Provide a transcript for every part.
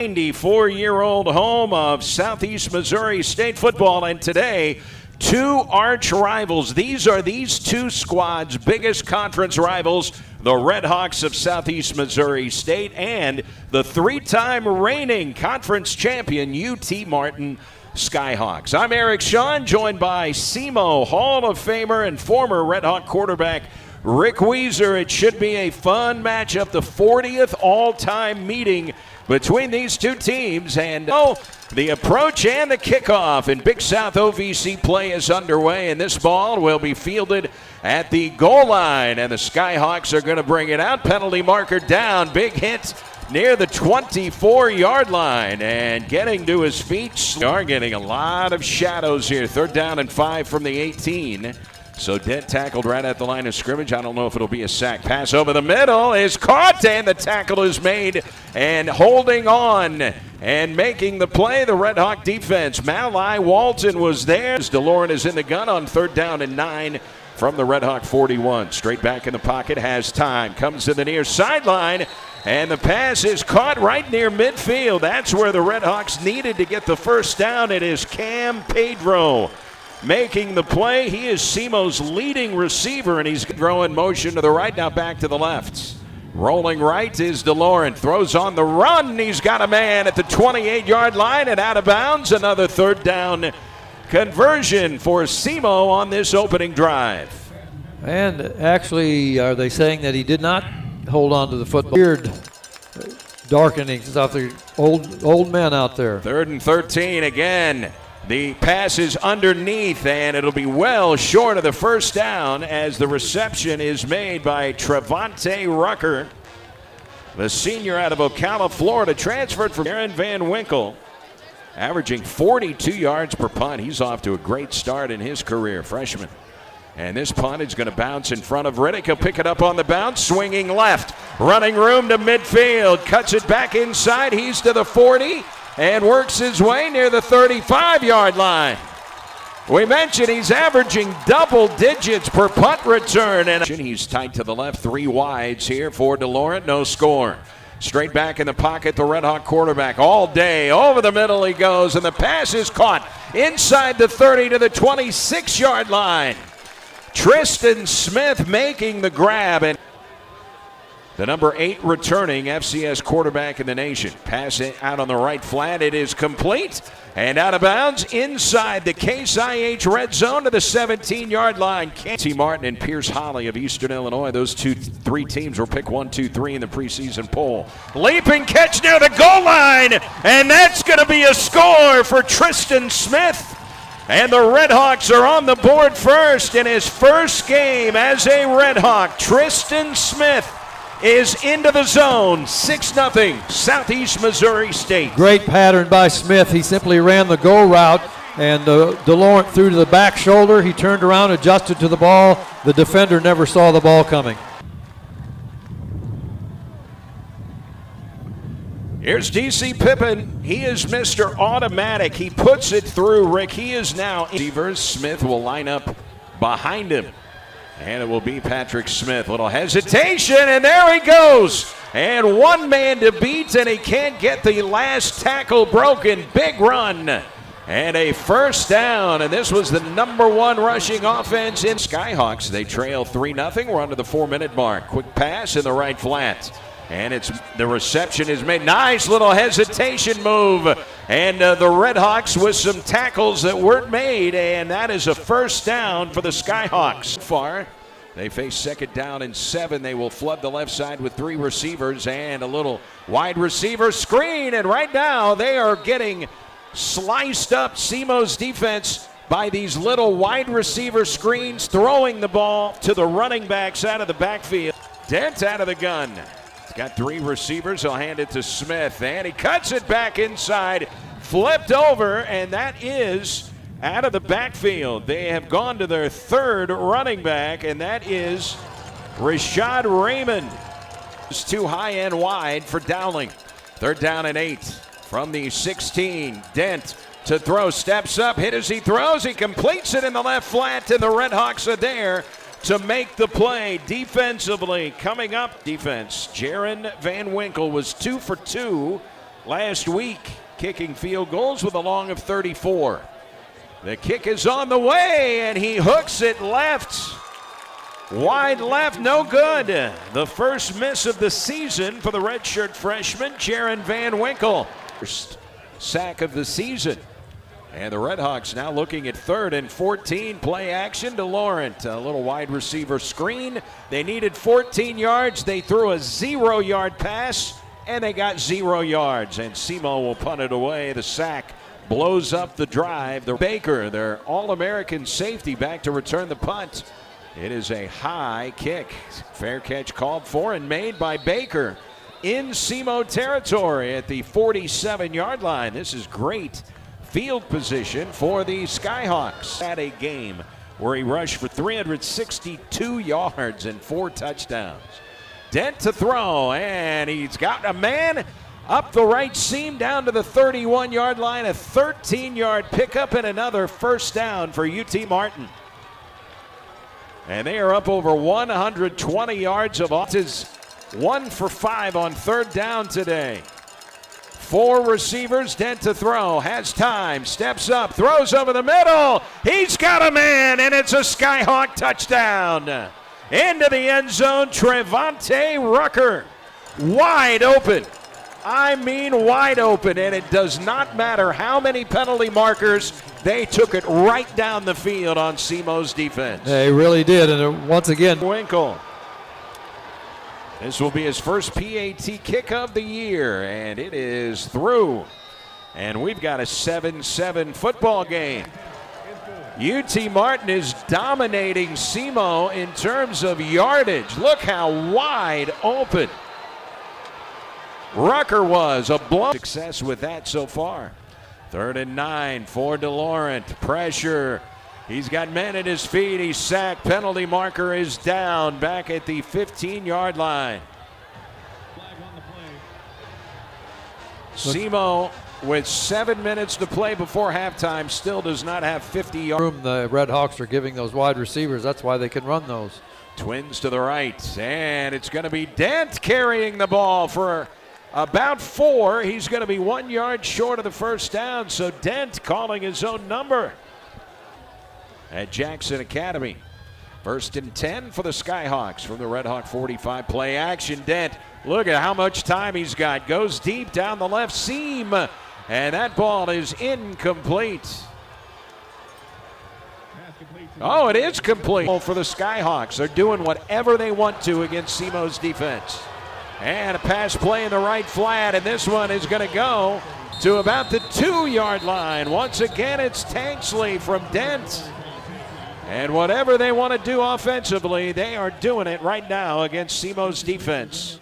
94-year-old home of Southeast Missouri State football, and today, two arch rivals. These are these two squads' biggest conference rivals, the Red Hawks of Southeast Missouri State and the three-time reigning conference champion UT Martin Skyhawks. I'm Eric Shawn, joined by SEMO Hall of Famer and former Red Hawk quarterback Rick Weiser. It should be a fun matchup, the 40th all-time meeting between these two teams, and the approach and the kickoff in Big South OVC play is underway, and this ball will be fielded at the goal line, and the Skyhawks are going to bring it out. Penalty marker down, big hit near the 24-yard line, and getting to his feet. We are getting a lot of shadows here. 3rd down and 5 from the 18. So Dent tackled right at the line of scrimmage. I don't know if it'll be a sack. Pass over the middle is caught, and the tackle is made, and holding on and making the play, the Red Hawk defense. Mali Walton was there. DeLorean is in the gun on 3rd down and 9 from the Red Hawk 41. Straight back in the pocket, has time, comes to the near sideline, and the pass is caught right near midfield. That's where the Red Hawks needed to get the first down. It is Cam Pedro making the play. He is SEMO's leading receiver, and he's throwing motion to the right, now back to the left. Rolling right is DeLorean, throws on the run. He's got a man at the 28-yard line and out of bounds. Another 3rd down conversion for SEMO on this opening drive. And actually, are they saying that he did not hold on to the football? Weird darkenings off the old men out there. 3rd and 13 again. The pass is underneath, and it'll be well short of the first down as the reception is made by Trevante Rucker, the senior out of Ocala, Florida, transferred from Aaron Van Winkle, averaging 42 yards per punt. He's off to a great start in his career, freshman. And this punt is going to bounce in front of Riddick. He'll pick it up on the bounce, swinging left, running room to midfield, cuts it back inside. He's to the 40. And works his way near the 35-yard line. We mentioned he's averaging double digits per punt return. And he's tight to the left, 3 wides here for DeLorean, no score. Straight back in the pocket, the Red Hawk quarterback all day. Over the middle he goes, and the pass is caught inside the 30 to the 26-yard line. Tristan Smith making the grab, and the number 8 returning FCS quarterback in the nation. Pass it out on the right flat. It is complete and out of bounds inside the Case IH red zone to the 17-yard line. UT Martin and Pierce Holly of Eastern Illinois. Those 3 teams were picked 1, 2, 3 in the preseason poll. Leaping catch near the goal line, and that's going to be a score for Tristan Smith. And the Red Hawks are on the board first in his first game as a Red Hawk. Tristan Smith is into the zone. 6-0 Southeast Missouri State. Great pattern by Smith. He simply ran the go route, and DeLorean threw to the back shoulder. He turned around, adjusted to the ball. The defender never saw the ball coming. Here's DC Pippin. He is Mr. Automatic. He puts it through, Rick. He is now in. Smith will line up behind him. And it will be Patrick Smith. Little hesitation, and there he goes. And one man to beat, and he can't get the last tackle broken. Big run. And a first down, and this was the number 1 rushing offense in Skyhawks. They trail 3-0. We're under the 4-minute mark. Quick pass in the right flat. And the reception is made. Nice little hesitation move. And the Red Hawks with some tackles that weren't made. And that is a first down for the Skyhawks. Far, they face 2nd down and 7. They will flood the left side with 3 receivers and a little wide receiver screen. And right now they are getting sliced up, SEMO's defense, by these little wide receiver screens, throwing the ball to the running backs out of the backfield. Dent out of the gun. He's got 3 receivers. He'll hand it to Smith, and he cuts it back inside, flipped over, and that is out of the backfield. They have gone to their 3rd running back, and that is Rashad Raymond. It's too high and wide for Dowling. 3rd down and 8 from the 16. Dent to throw, steps up, hit as he throws. He completes it in the left flat, and the Red Hawks are there to make the play. Defensively coming up, defense. Jaron Van Winkle was 2 for 2 last week, kicking field goals with a long of 34. The kick is on the way, and he hooks it left. Wide left, no good. The first miss of the season for the redshirt freshman, Jaron Van Winkle. First sack of the season. And the Redhawks now looking at 3rd and 14. Play action to Laurent. A little wide receiver screen. They needed 14 yards. They threw a 0-yard pass, and they got 0 yards. And Semo will punt it away. The sack blows up the drive. The Baker, their All-American safety, back to return the punt. It is a high kick. Fair catch called for and made by Baker in Semo territory at the 47-yard line. This is great field position for the Skyhawks. At a game where he rushed for 362 yards and 4 touchdowns. Dent to throw, and he's got a man up the right seam down to the 31-yard line. A 13-yard pickup and another first down for UT Martin. And they are up over 120 yards of offense. 1 for 5 on 3rd down today. 4 receivers, Dent to throw, has time, steps up, throws over the middle. He's got a man, and it's a Skyhawk touchdown. Into the end zone, Trevante Rucker. Wide open. I mean wide open, and it does not matter how many penalty markers. They took it right down the field on Semo's defense. They really did, and once again, Winkle. This will be his first PAT kick of the year, and it is through. And we've got a 7-7 football game. UT Martin is dominating Semo in terms of yardage. Look how wide open Rucker was. A blow. Success with that so far. 3rd and 9 for DeLaurent. Pressure. He's got men at his feet. He's sacked. Penalty marker is down back at the 15-yard line. Semo, with 7 minutes to play before halftime, still does not have 50 yards. the Redhawks are giving those wide receivers. That's why they can run those. Twins to the right, and it's going to be Dent carrying the ball for about 4. He's going to be 1 yard short of the first down, so Dent calling his own number at Jackson Academy. 1st and 10 for the Skyhawks from the Red Hawk 45. Play action, Dent. Look at how much time he's got. Goes deep down the left seam, and that ball is incomplete. Oh, it is complete for the Skyhawks. They're doing whatever they want to against Semo's defense. And a pass play in the right flat, and this one is going to go to about the 2-yard line. Once again, it's Tanksley from Dent. And whatever they want to do offensively, they are doing it right now against Semo's defense.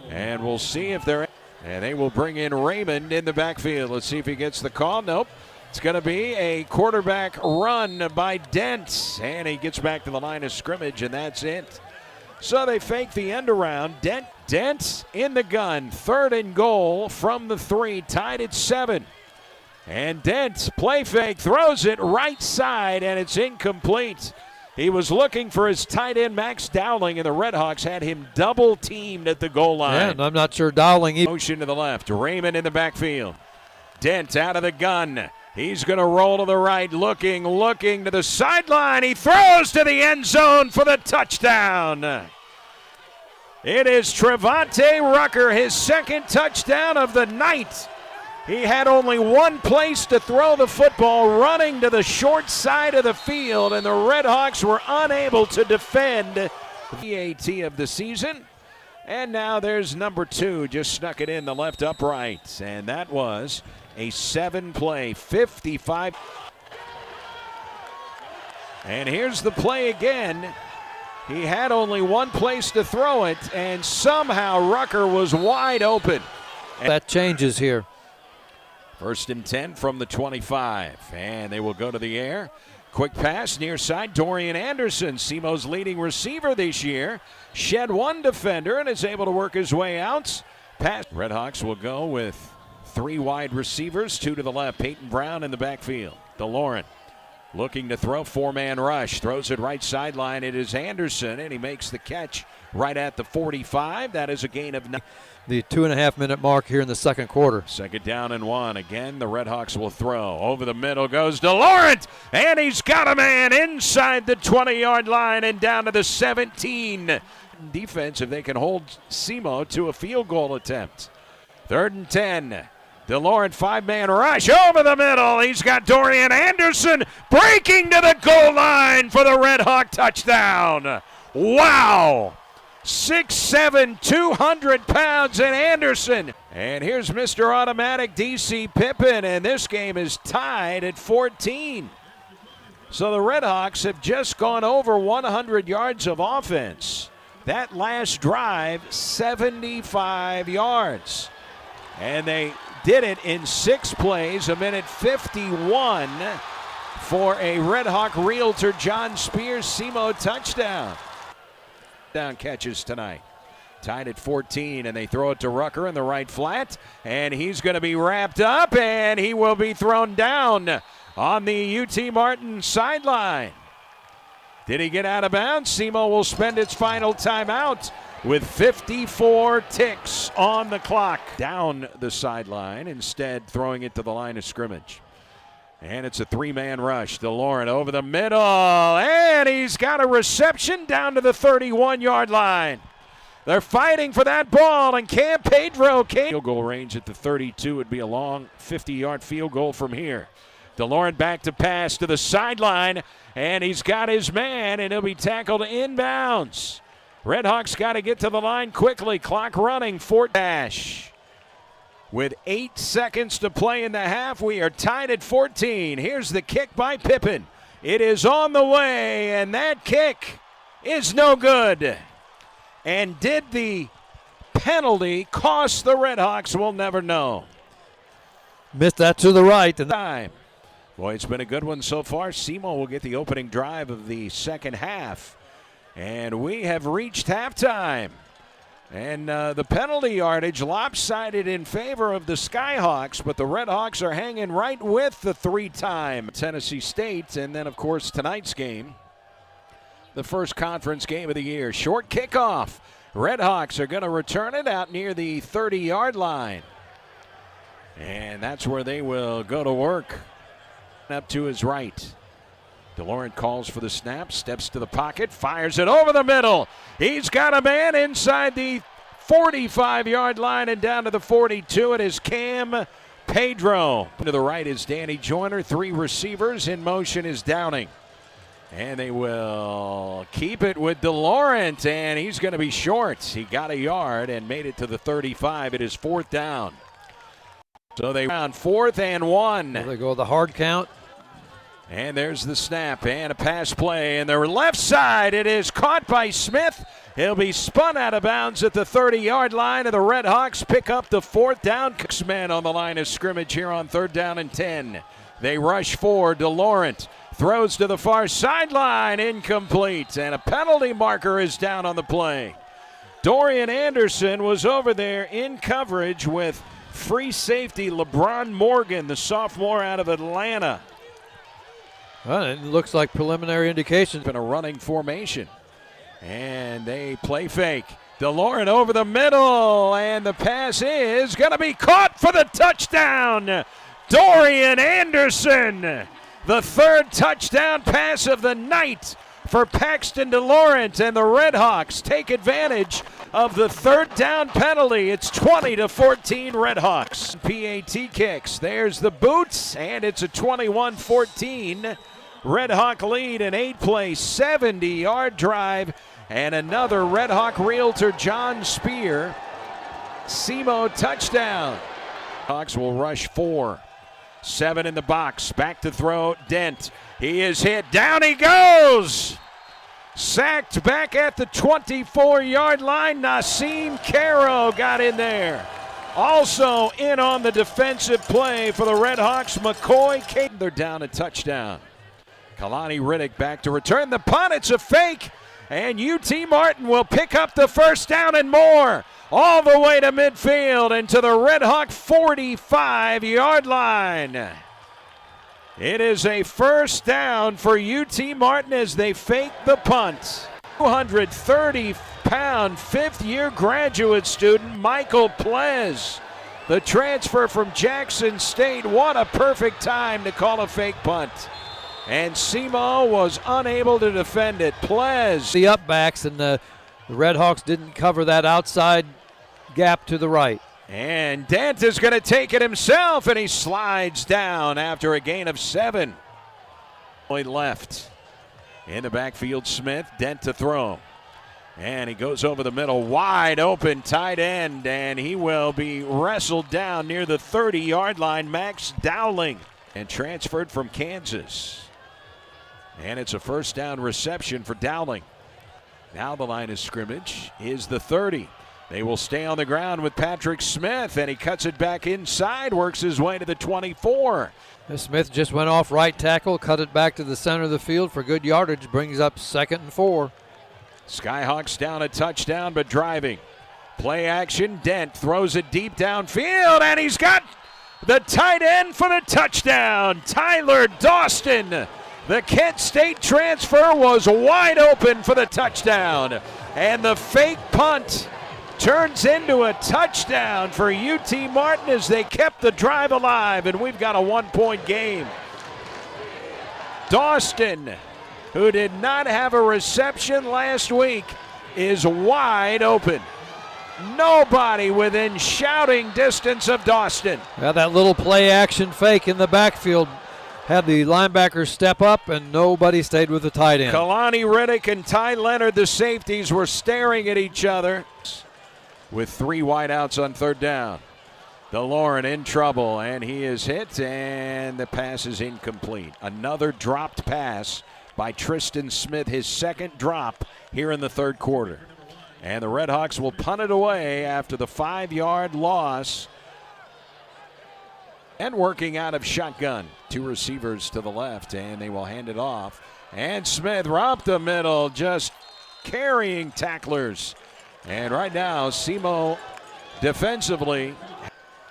And we'll see if they're... And they will bring in Raymond in the backfield. Let's see if he gets the call. Nope. It's going to be a quarterback run by Dent. And he gets back to the line of scrimmage, and that's it. So they fake the end around. Dent in the gun. 3rd and goal from the 3, tied at 7. And Dent, play fake, throws it right side, and it's incomplete. He was looking for his tight end, Max Dowling, and the Redhawks had him double teamed at the goal line. Yeah, and I'm not sure Dowling... Motion to the left. Raymond in the backfield. Dent out of the gun. He's going to roll to the right, looking to the sideline. He throws to the end zone for the touchdown. It is Trevante Rucker, his 2nd touchdown of the night. He had only one place to throw the football, running to the short side of the field, and the Redhawks were unable to defend the PAT of the season. And now there's number 2, just snuck it in the left upright, and that was a 7-play, 55. And here's the play again. He had only one place to throw it, and somehow Rucker was wide open. That changes here. 1st and 10 from the 25, and they will go to the air. Quick pass near side, Dorian Anderson, Semo's leading receiver this year, shed one defender and is able to work his way out. Pass. Redhawks will go with 3 wide receivers, 2 to the left. Peyton Brown in the backfield. DeLaurent Looking to throw, four-man rush. Throws it right sideline. It is Anderson, and he makes the catch right at the 45. That is a gain of 9. The 2.5-minute mark here in the second quarter. Second down and 1. Again, the Redhawks will throw. Over the middle goes DeLaurent, and he's got a man inside the 20-yard line and down to the 17. Defense, if they can hold SEMO to a field goal attempt. 3rd and 10. DeLaurent, 5-man rush over the middle. He's got Dorian Anderson breaking to the goal line for the Red Hawk touchdown. Wow! 6'7", 200 pounds in Anderson. And here's Mr. Automatic D.C. Pippen, and this game is tied at 14. So the Redhawks have just gone over 100 yards of offense. That last drive, 75 yards. And they did it in 6 plays, a minute 51 for a Red Hawk Realtor John Spears SEMO touchdown. Down catches tonight. Tied at 14, and they throw it to Rucker in the right flat, and he's going to be wrapped up, and he will be thrown down on the UT Martin sideline. Did he get out of bounds? SEMO will spend its final timeout with 54 ticks on the clock. Down the sideline, instead throwing it to the line of scrimmage. And it's a 3-man rush. DeLaurent over the middle, and he's got a reception down to the 31-yard line. They're fighting for that ball, and Cam Pedro field goal range at the 32 would be a long 50-yard field goal from here. DeLaurent back to pass to the sideline, and he's got his man, and he'll be tackled inbounds. Redhawks got to get to the line quickly. Clock running, Fort Dash. With 8 seconds to play in the half, we are tied at 14. Here's the kick by Pippen. It is on the way, and that kick is no good. And did the penalty cost the Redhawks? We'll never know. Missed that to the right. Time. Boy, it's been a good one so far. SEMO will get the opening drive of the second half. And we have reached halftime. And the penalty yardage lopsided in favor of the Skyhawks, but the Redhawks are hanging right with the 3-time Tennessee State. And then, of course, tonight's game, the first conference game of the year. Short kickoff. Redhawks are going to return it out near the 30-yard line. And that's where they will go to work. Up to his right. DeLaurent calls for the snap, steps to the pocket, fires it over the middle. He's got a man inside the 45-yard line and down to the 42. It is Cam Pedro. To the right is Danny Joyner. 3 receivers. In motion is Downing. And they will keep it with DeLaurent, and he's going to be short. He got a yard and made it to the 35. It is 4th down. So they round 4th and 1. There they go, the hard count. And there's the snap and a pass play. And their left side, it is caught by Smith. He'll be spun out of bounds at the 30-yard line, and the Redhawks pick up the 4th down. Men on the line of scrimmage here on 3rd down and 10. They rush for DeLaurent. Throws to the far sideline, incomplete. And a penalty marker is down on the play. Dorian Anderson was over there in coverage with free safety LeBron Morgan, the sophomore out of Atlanta. Well, it looks like preliminary indications. In a running formation. And they play fake. DeLaurent over the middle, and the pass is going to be caught for the touchdown. Dorian Anderson, the 3rd touchdown pass of the night for Paxton DeLaurent, and the Redhawks take advantage of the 3rd down penalty. It's 20-14 Redhawks. PAT kicks. There's the boots, and it's a 21-14 Redhawk lead. An 8-play, 70-yard drive, and another Redhawk Realtor John Spear SEMO touchdown. Hawks will rush 4. 7 in the box. Back to throw. Dent. He is hit. Down he goes. Sacked back at the 24-yard line. Nassim Caro got in there. Also in on the defensive play for the Redhawks, McCoy. They're down a touchdown. Kalani Riddick back to return the punt. It's a fake. And UT Martin will pick up the 1st down and more. All the way to midfield and to the Redhawk 45-yard line. It is a first down for UT Martin as they fake the punt. 230-pound fifth-year graduate student Michael Plez, the transfer from Jackson State. What a perfect time to call a fake punt. And Semo was unable to defend it. Plez. The upbacks, and the Red Hawks didn't cover that outside gap to the right. And Dent is going to take it himself, and he slides down after a gain of 7. Left. In the backfield, Smith, Dent to throw. And he goes over the middle, wide open, tight end, and he will be wrestled down near the 30-yard line. Max Dowling, and transferred from Kansas. And it's a first down reception for Dowling. Now the line of scrimmage is the 30. They will stay on the ground with Patrick Smith, and he cuts it back inside, works his way to the 24. Smith just went off right tackle, cut it back to the center of the field for good yardage, brings up 2nd and 4. Skyhawks down a touchdown, but driving. Play action, Dent throws it deep downfield, and he's got the tight end for the touchdown, Tyler Dawson. The Kent State transfer was wide open for the touchdown, and the fake punt turns into a touchdown for UT Martin as they kept the drive alive, and we've got a 1-point game. Dawson, who did not have a reception last week, is wide open. Nobody within shouting distance of Dawson. Yeah, that little play action fake in the backfield had the linebackers step up, and nobody stayed with the tight end. Kalani Riddick and Ty Leonard, the safeties, were staring at each other with 3 wideouts on 3rd down. DeLauren in trouble, and he is hit, and the pass is incomplete. Another dropped pass by Tristan Smith, his 2nd drop here in the 3rd quarter. And the Red Hawks will punt it away after the 5-yard loss. And working out of shotgun. 2 receivers to the left, and they will hand it off. And Smith up the middle, just carrying tacklers. And right now, Semo defensively.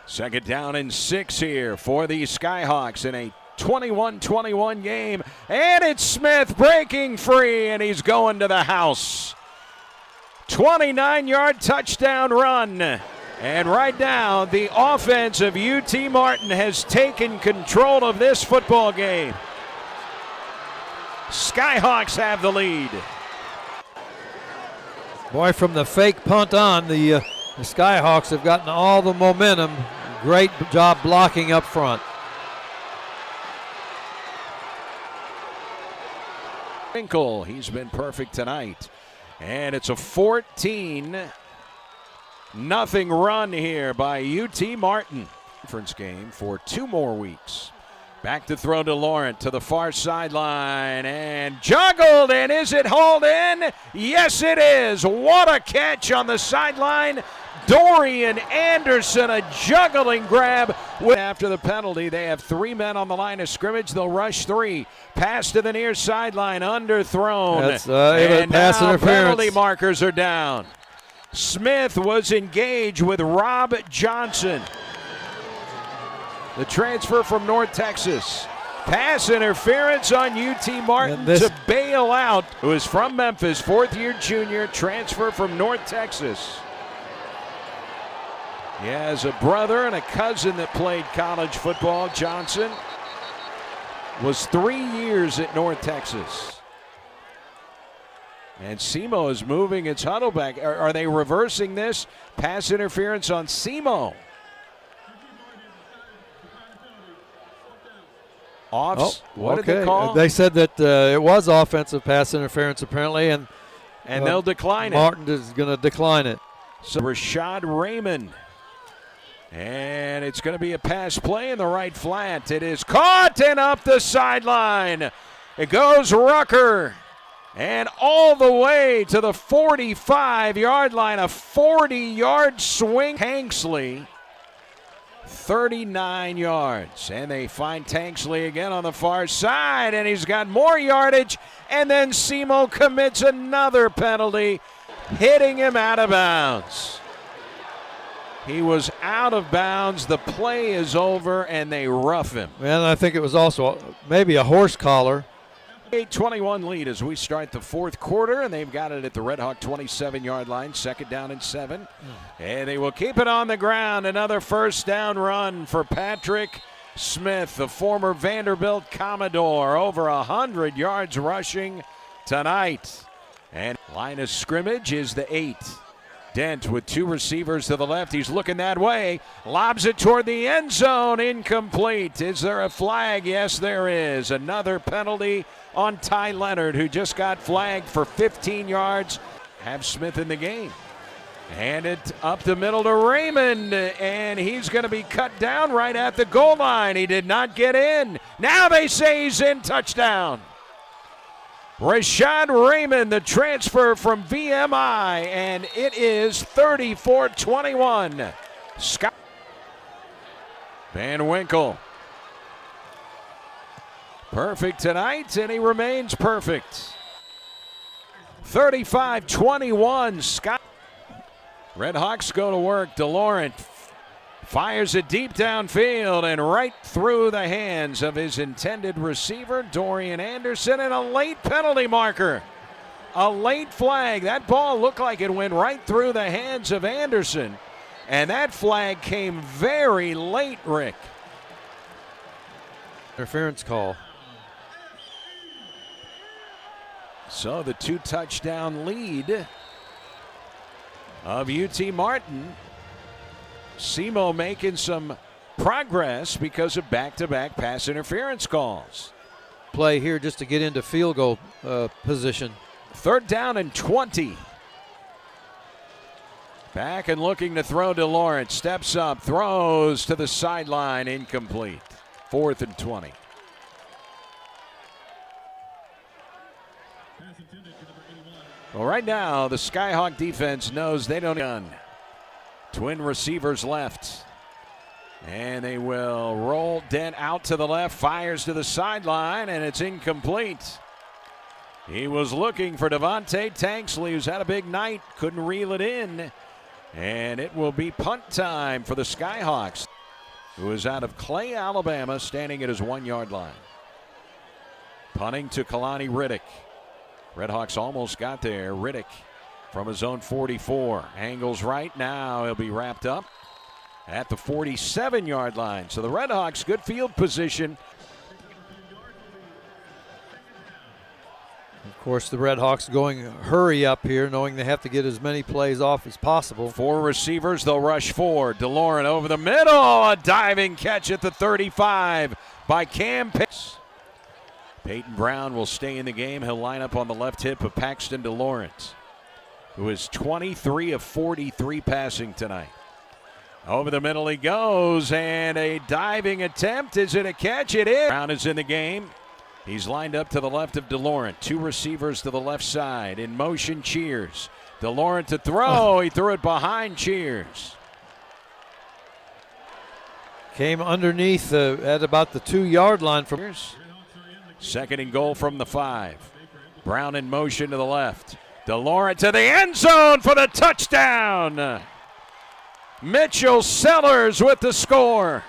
2nd down and 6 here for the Skyhawks in a 21-21 game. And it's Smith breaking free, and he's going to the house. 29-yard touchdown run. And right now, the offense of UT Martin has taken control of this football game. Skyhawks have the lead. Boy, from the fake punt on, the Skyhawks have gotten all the momentum. Great job blocking up front. Winkle, he's been perfect tonight. And it's a 14-0 run here by UT Martin. Conference game for 2 more weeks. Back to throw to Laurent to the far sideline, and juggled, and is it hauled in? Yes, it is. What a catch on the sideline. Dorian Anderson, a juggling grab. After the penalty, they have 3 men on the line of scrimmage. They'll rush 3. Pass to the near sideline, underthrown. That's and pass now interference. Penalty markers are down. Smith was engaged with Rob Johnson, the transfer from North Texas. Pass interference on UT Martin to bail out, who is from Memphis, 4th-year junior, transfer from North Texas. He has a brother and a cousin that played college football. Johnson was 3 years at North Texas. And Semo is moving its huddle back. Are they reversing this? Pass interference on Semo. What did they call? They said that it was offensive pass interference apparently, and they'll decline Martin is going to decline it. So Rashad Raymond. And it's going to be a pass play in the right flat. It is caught and up the sideline. It goes Rucker. And all the way to the 45-yard line, a 40-yard swing. Tanksley, 39 yards. And they find Tanksley again on the far side, and he's got more yardage. And then Semo commits another penalty, hitting him out of bounds. He was out of bounds. The play is over, and they rough him. And I think it was also maybe a horse collar. 8-21 lead as we start the fourth quarter, and they've got it at the Red Hawk 27-yard line, 2nd down and 7. And they will keep it on the ground. Another first down run for Patrick Smith, the former Vanderbilt Commodore, over 100 yards rushing tonight. And line of scrimmage is the 8. Dent with 2 receivers to the left. He's looking that way. Lobs it toward the end zone. Incomplete. Is there a flag? Yes, there is. Another penalty on Ty Leonard, who just got flagged for 15 yards. Have Smith in the game. Hand it up the middle to Raymond, and he's going to be cut down right at the goal line. He did not get in. Now they say he's in. Touchdown. Rashad Raymond, the transfer from VMI, and it is 34-21. Scott Van Winkle. Perfect tonight, and he remains perfect. 35-21. Scott. Red Hawks go to work. DeLaurent fires it deep downfield and right through the hands of his intended receiver, Dorian Anderson, and a late penalty marker. A late flag. That ball looked like it went right through the hands of Anderson, and that flag came very late, Rick. Interference call. So the 2-touchdown lead of UT Martin. SEMO making some progress because of back-to-back pass interference calls. Play here just to get into field goal position. 3rd down and 20. Back and looking to throw to Lawrence. Steps up, throws to the sideline, incomplete. 4th and 20. Well, right now, the Skyhawk defense knows they don't gun. Twin receivers left. And they will roll Dent out to the left, fires to the sideline, and it's incomplete. He was looking for Devontae Tanksley, who's had a big night, couldn't reel it in. And it will be punt time for the Skyhawks, who is out of Clay, Alabama, standing at his 1-yard line. Punting to Kalani Riddick. Redhawks almost got there. Riddick from his own 44. Angles right now. He'll be wrapped up at the 47-yard line. So the Redhawks, good field position. Of course, the Redhawks going hurry up here, knowing they have to get as many plays off as possible. 4 receivers, they'll rush 4. DeLaurent over the middle. A diving catch at the 35 by Cam Pitts. Peyton Brown will stay in the game. He'll line up on the left hip of Paxton DeLaurent, who is 23 of 43 passing tonight. Over the middle he goes, and a diving attempt. Is it a catch? It is. Brown is in the game. He's lined up to the left of DeLaurent. 2 receivers to the left side. In motion, Cheers. DeLaurent to throw. He threw it behind Cheers. Came underneath at about the 2-yard line from Cheers. 2nd and goal from the 5. Brown in motion to the left. DeLaurent to the end zone for the touchdown. Mitchell Sellers with the score.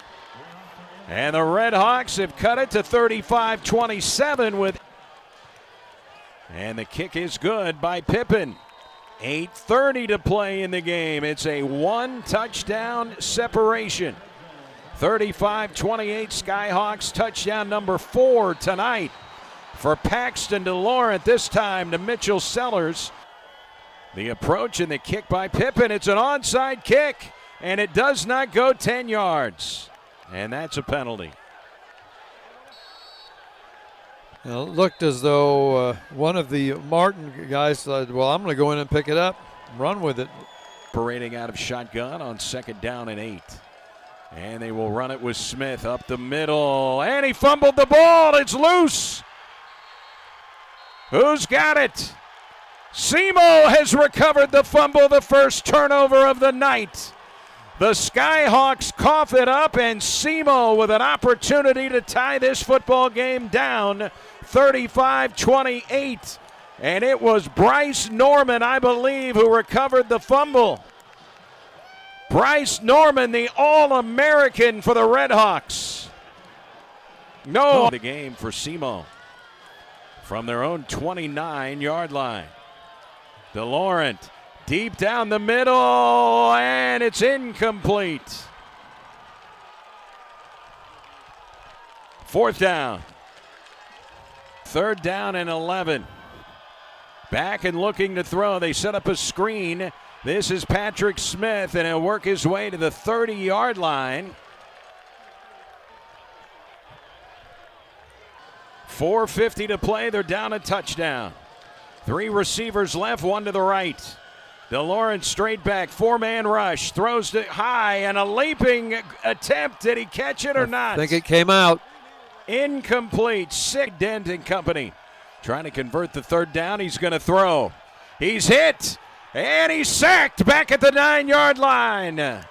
And the Redhawks have cut it to 35-27 with. And the kick is good by Pippen. 8:30 to play in the game. It's a 1-touchdown separation. 35-28 Skyhawks, touchdown number 4 tonight for Paxton DeLaurent, this time to Mitchell Sellers. The approach and the kick by Pippen. It's an onside kick, and it does not go 10 yards. And that's a penalty. It looked as though one of the Martin guys said, well, I'm going to go in and pick it up, run with it. Parading out of shotgun on 2nd down and 8. And they will run it with Smith up the middle. And he fumbled the ball. It's loose. Who's got it? SEMO has recovered the fumble, the first turnover of the night. The Skyhawks cough it up, and SEMO with an opportunity to tie this football game down 35-28. And it was Bryce Norman, I believe, who recovered the fumble. Bryce Norman, the All-American for the Redhawks. No. The game for SEMO from their own 29-yard line. DeLaurent deep down the middle, and it's incomplete. 4th down. 3rd down and 11. Back and looking to throw. They set up a screen. This is Patrick Smith, and he'll work his way to the 30-yard line. 4:50 to play. They're down a touchdown. 3 receivers left, 1 to the right. DeLaurent straight back, 4-man rush, throws it high, and a leaping attempt. Did he catch it or not? I think it came out. Incomplete. Sick Dent and company. Trying to convert the 3rd down. He's going to throw. He's hit, and he's sacked back at the 9-yard line.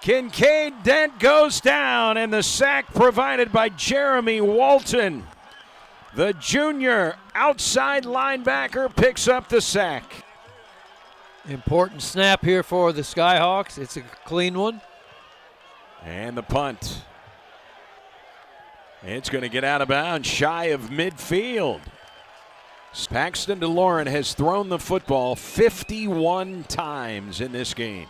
Kincaid Dent goes down, and the sack provided by Jeremy Walton. The junior outside linebacker picks up the sack. Important snap here for the Skyhawks. It's a clean one. And the punt. It's going to get out of bounds shy of midfield. Paxton DeLaurent has thrown the football 51 times in this game.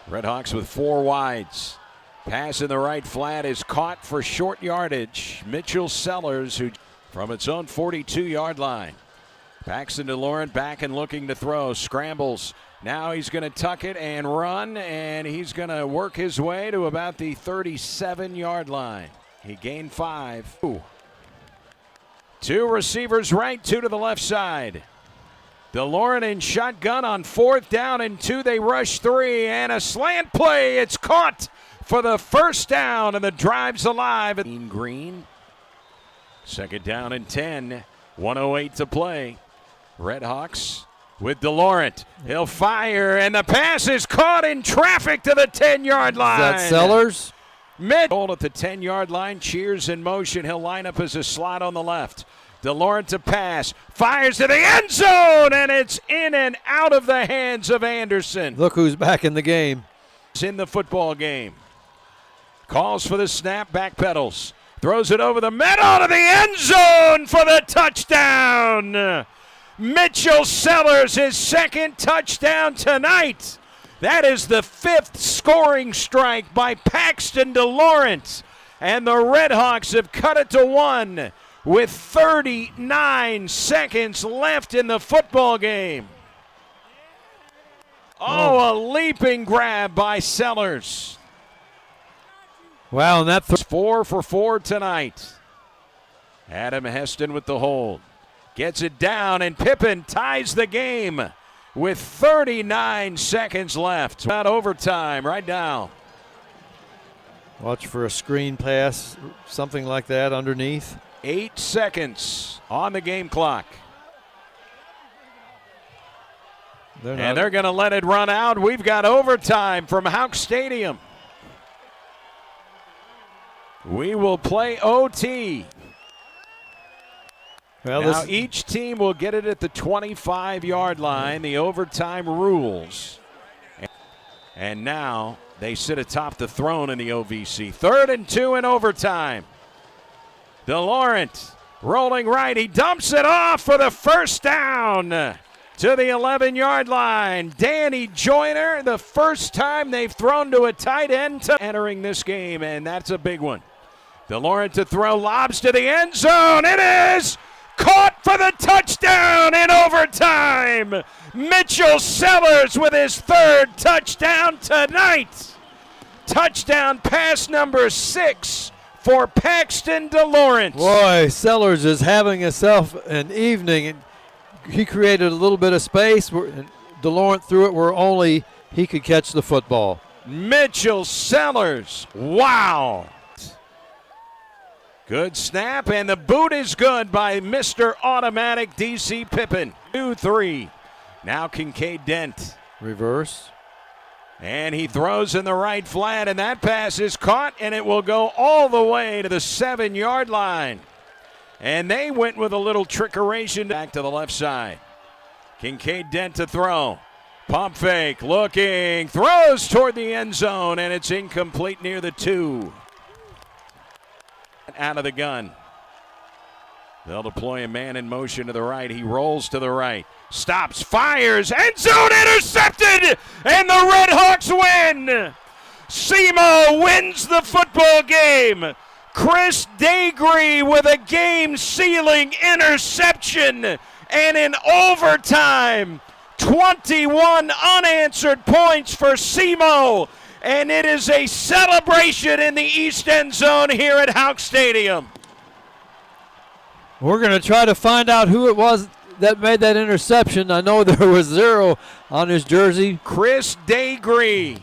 Redhawks with 4 wides. Pass in the right flat is caught for short yardage. Mitchell Sellers, who from its own 42-yard line. Paxton DeLaurent back and looking to throw. Scrambles. Now he's going to tuck it and run, and he's going to work his way to about the 37-yard line. He gained 5. 2 receivers right, 2 to the left side. DeLaurent in shotgun on 4th down and 2. They rush 3, and a slant play. It's caught for the 1st down, and the drive's alive. Green. 2nd down and 10. 1:08 to play. Redhawks with DeLaurent. He'll fire, and the pass is caught in traffic to the 10-yard line. Is that Sellers? Mid-hold at the 10-yard line. Cheers in motion. He'll line up as a slot on the left. DeLaurent to pass. Fires to the end zone, and it's in and out of the hands of Anderson. Look who's back in the game. It's in the football game. Calls for the snap, backpedals. Throws it over the middle to the end zone for the touchdown. Mitchell Sellers, his 2nd touchdown tonight. That is the 5th scoring strike by Paxton DeLaurent. And the Redhawks have cut it to 1 with 39 seconds left in the football game. Oh, a leaping grab by Sellers. Wow, and that 4 for 4 tonight. Adam Heston with the hold. Gets it down, and Pippen ties the game with 39 seconds left. About overtime right now. Watch for a screen pass, something like that underneath. 8 seconds on the game clock. And they're going to let it run out. We've got overtime from Houck Stadium. We will play OT. Well, now each team will get it at the 25-yard line, the overtime rules. And now they sit atop the throne in the OVC. 3rd and 2 in overtime. DeLaurent rolling right. He dumps it off for the 1st down to the 11-yard line. Danny Joyner, the first time they've thrown to a tight end entering this game, and that's a big one. DeLaurent to throw, lobs to the end zone. It is caught for the touchdown in overtime. Mitchell Sellers with his 3rd touchdown tonight. Touchdown pass number 6 for Paxton DeLaurent. Boy, Sellers is having himself an evening. He created a little bit of space. And DeLaurent threw it where only he could catch the football. Mitchell Sellers, wow. Good snap, and the boot is good by Mr. Automatic DC Pippen. 2-3. Now Kincaid Dent. Reverse. And he throws in the right flat, and that pass is caught, and it will go all the way to the 7-yard line. And they went with a little trickeration back to the left side. Kincaid Dent to throw. Pump fake, looking, throws toward the end zone, and it's incomplete near the 2. Out of the gun. They'll deploy a man in motion to the right. He rolls to the right, stops, fires, end zone intercepted, and the Red Hawks win. SEMO wins the football game. Chris Dagree with a game-sealing interception, and in overtime, 21 unanswered points for SEMO, and it is a celebration in the East End Zone here at Houck Stadium. We're going to try to find out who it was that made that interception. I know there was 0 on his jersey. Chris Dagree.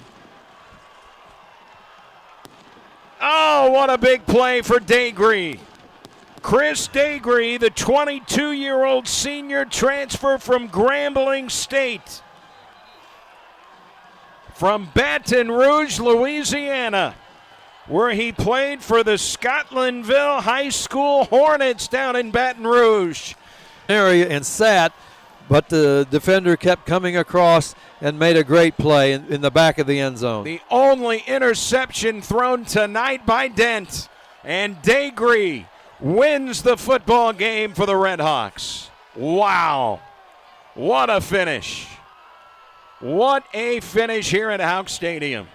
Oh, what a big play for Dagree. Chris Dagree, the 22-year-old senior transfer from Grambling State. From Baton Rouge, Louisiana, where he played for the Scotlandville High School Hornets down in Baton Rouge. Area and sat, but the defender kept coming across and made a great play in the back of the end zone. The only interception thrown tonight by Dent, and Dagree wins the football game for the Red Hawks. Wow, what a finish. What a finish here at Houck Stadium.